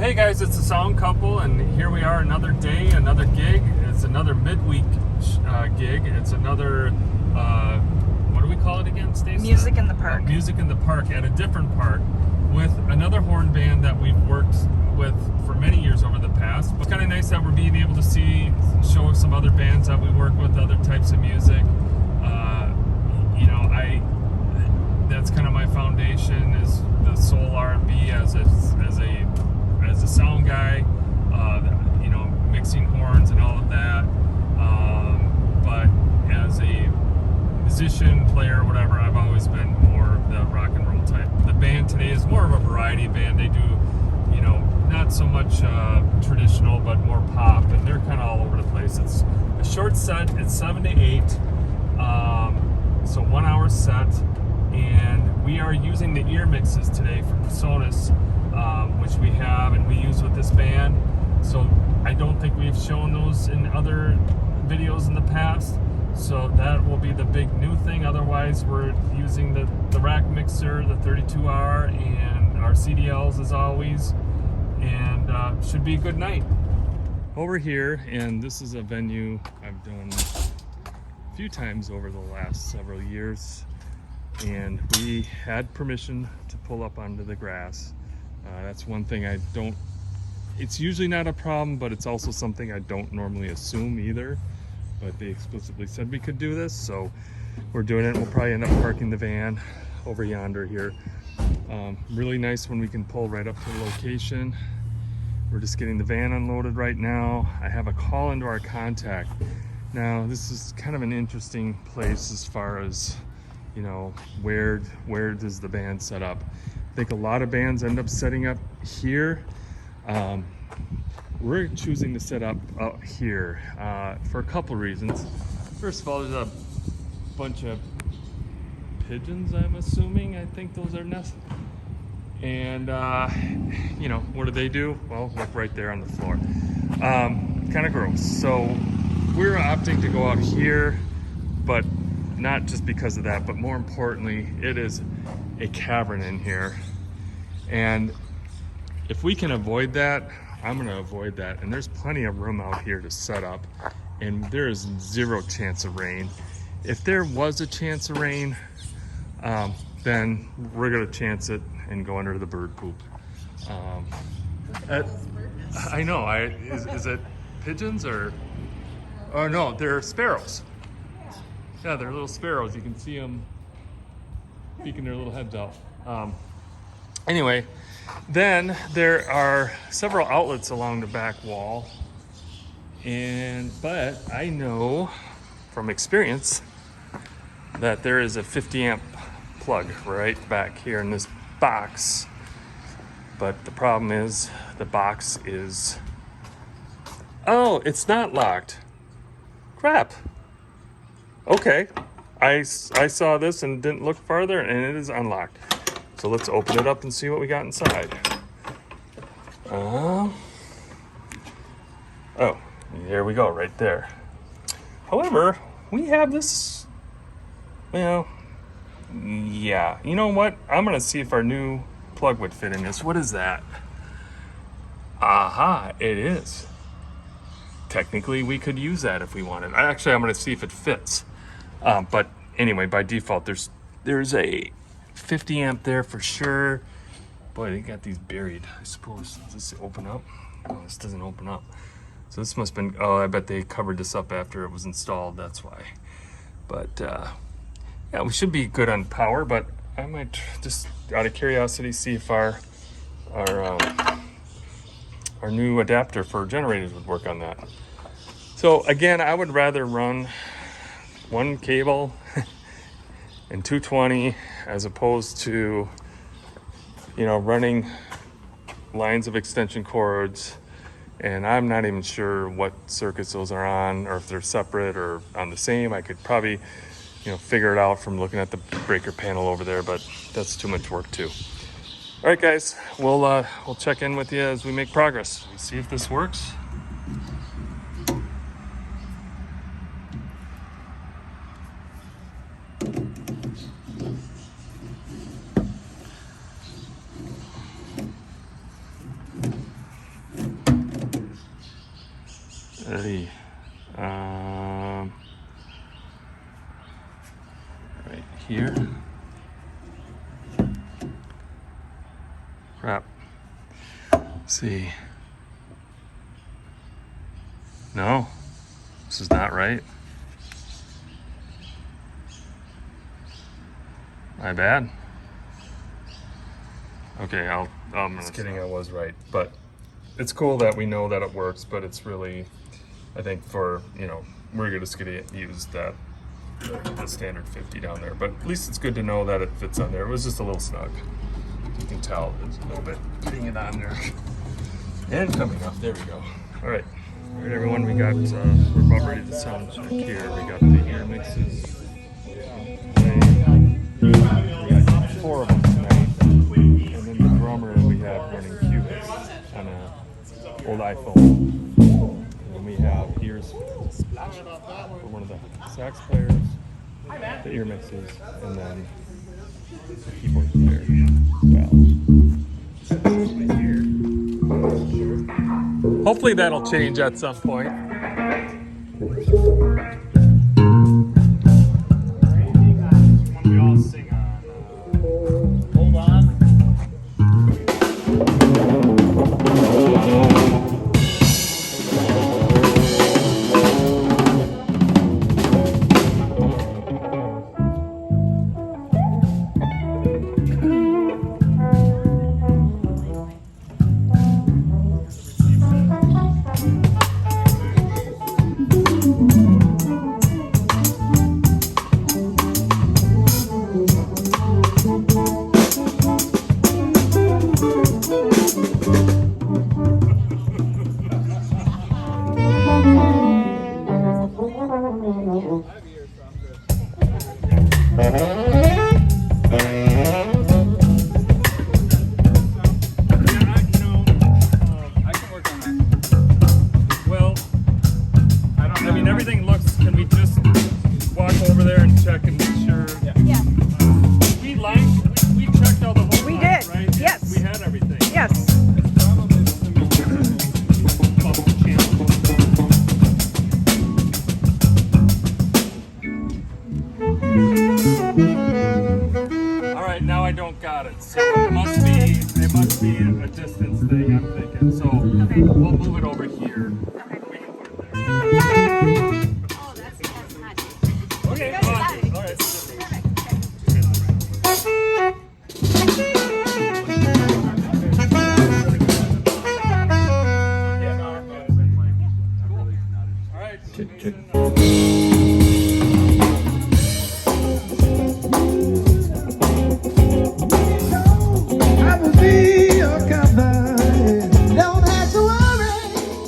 Hey guys, it's the Sound Couple, and here we are, another day, another gig. It's another midweek gig. It's another, what do we call it again, Stacey? Music in the Park. Music in the Park, at a different park, with another horn band that we've worked with for many years over the past. It's kind of nice that we're being able to show some other bands that we work with, other types of music. That's kind of my foundation, is the soul R&B as a sound guy, mixing horns and all of that. But as a musician, player, whatever, I've always been more the rock and roll type. The band today is more of a variety band. They do, not so much traditional, but more pop, and they're kind of all over the place. It's a short set. It's 7 to 8, so 1 hour set. And we are using the ear mixes today from PreSonus, which we have and we use with this band. So I don't think we've shown those in other videos in the past. So that will be the big new thing. Otherwise, we're using the rack mixer, the 32R, and our CDLs as always. And should be a good night. Over here, and this is a venue I've done a few times over the last several years. And we had permission to pull up onto the grass. That's one thing it's usually not a problem, but it's also something I don't normally assume either. But they explicitly said we could do this, so we're doing it. We'll probably end up parking the van over yonder here. Really nice when we can pull right up to the location. We're just getting the van unloaded right now. I have a call into our contact. Now, this is kind of an interesting place as far as where does the band set up. I think a lot of bands end up setting up here. We're choosing to set up out here for a couple reasons. First of all, there's a bunch of pigeons, I'm assuming. I think those are nests. And what do they do? Well, look right there on the floor. Kind of gross. So we're opting to go out here, but not just because of that, but more importantly, it is a cavern in here. And if we can avoid that, I'm gonna avoid that. And there's plenty of room out here to set up, and there is zero chance of rain. If there was a chance of rain, then we're gonna chance it and go under the bird poop. I know, is it pigeons or no, they're sparrows. Yeah, they're little sparrows. You can see them peeking their little heads out. Anyway, then there are several outlets along the back wall. But I know from experience that there is a 50 amp plug right back here in this box. But the problem is the box is, it's not locked. Crap. Okay, I saw this and didn't look farther, and it is unlocked. So let's open it up and see what we got inside. There we go, right there. However, we have this, yeah. You know what? I'm gonna see if our new plug would fit in this. What is that? Aha, it is. Technically, we could use that if we wanted. Actually, I'm gonna see if it fits. But anyway, by default, there's a 50 amp there for sure. Boy, they got these buried, I suppose. Does this open up? No, this doesn't open up. So this must have been, I bet they covered this up after it was installed, that's why. But yeah, we should be good on power, but I might just, out of curiosity, see if our new adapter for generators would work on that. So again, I would rather run one cable and 220 as opposed to running lines of extension cords, and I'm not even sure what circuits those are on, or if they're separate or on the same. I could probably figure it out from looking at the breaker panel over there, but that's too much work too. All right guys, we'll check in with you as we make progress. See if this works. Hey, right here. Crap. Let's see. No, this is not right. My bad. Okay, I'm just kidding, I was right. But it's cool that we know that it works, but it's really, I think for, you know, we're just gonna use the standard 50 down there. But at least it's good to know that it fits on there. It was just a little snug. You can tell there's a little bit getting it on there. And coming up, there we go. All right, everyone, we got, we're about ready to sound check here. We got the EarMixes. We got 4 of them tonight. And then the drummer we have running Cubase on an old iPhone. And then we have ears for one of the sax players, the EarMixes, and then the keyboard player as well. Hopefully that'll change at some point. We all sing on. Hold on. So it must be a distance thing, I'm thinking. So we'll move it over here. Okay. We can put it there. Oh, that's not. Okay, all right. All right. Check. I will be your company. Don't have to worry.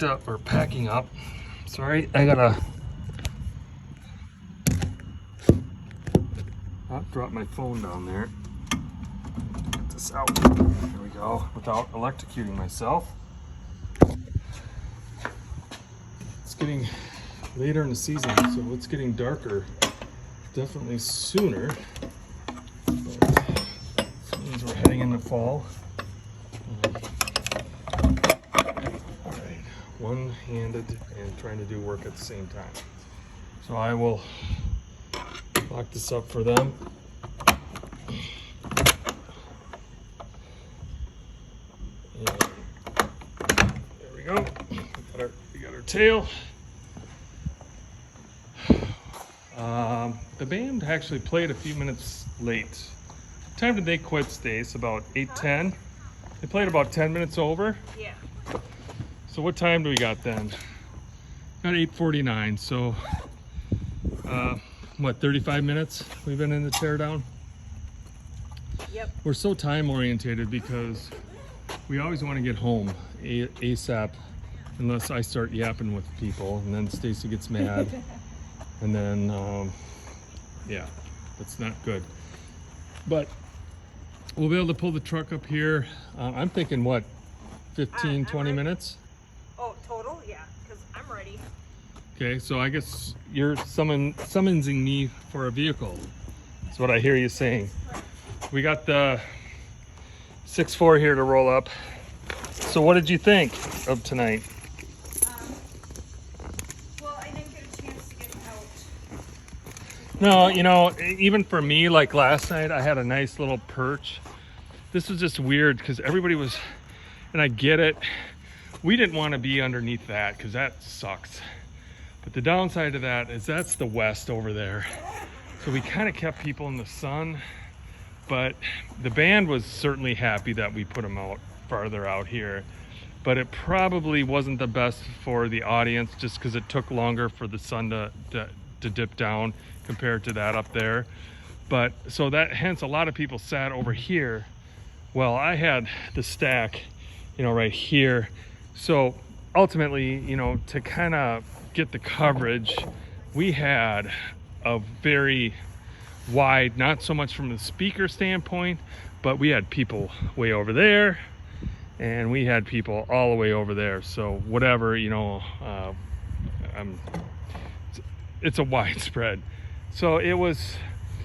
packed up, or packing up. Sorry, I gotta drop my phone down there. Get this out. There we go, without electrocuting myself. It's getting later in the season, so it's getting darker definitely sooner. But that means we're heading into fall. Alright, one-handed and trying to do work at the same time. So I will lock this up for them. And there we go. We got our tail. The band actually played a few minutes late. What time did they quit, Stace? About 8:10? They played about 10 minutes over? Yeah. So what time do we got then? Got 8:49, so what, 35 minutes we've been in the teardown? Yep. We're so time orientated because we always want to get home ASAP unless I start yapping with people, and then Stacy gets mad. And then, yeah, that's not good. But we'll be able to pull the truck up here. I'm thinking, what, 15, 20 minutes? Oh, total? Yeah, because I'm ready. Okay, so I guess you're summoning me for a vehicle. That's what I hear you saying. We got the 6.4 here to roll up. So what did you think of tonight? Well, I didn't get a chance to get out. No, you know, even for me, like last night, I had a nice little perch. This was just weird because everybody was, and I get it, we didn't want to be underneath that because that sucks. But the downside of that is that's the west over there. So we kind of kept people in the sun, but the band was certainly happy that we put them out farther out here. But it probably wasn't the best for the audience just because it took longer for the sun to dip down compared to that up there. But so that hence a lot of people sat over here. Well, I had the stack, you know, right here. So ultimately, you know, to kind of get the coverage, we had a very wide, not so much from the speaker standpoint, but we had people way over there and we had people all the way over there. So whatever, you know, it's a widespread. So it was,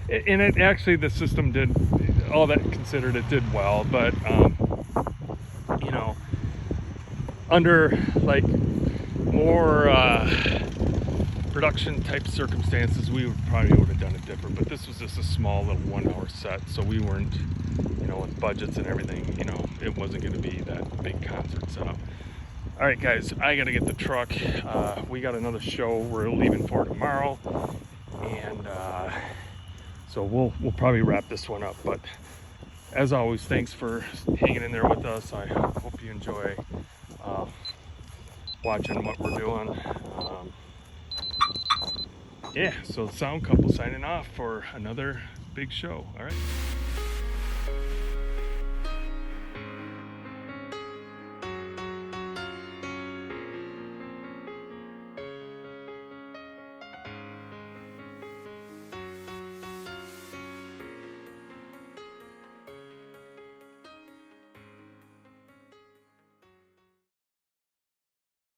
and it actually, the system did, all that considered, it did well, but you know, under like more production type circumstances, we probably would have done it different. But this was just a small little 1 hour set, so we weren't, you know, with budgets and everything, you know, it wasn't going to be that big concert setup. All right, guys, I got to get the truck. We got another show we're leaving for tomorrow, and so we'll probably wrap this one up. But as always, thanks for hanging in there with us. I hope you enjoy watching what we're doing. Yeah, so Sound Couple signing off for another big show. All right.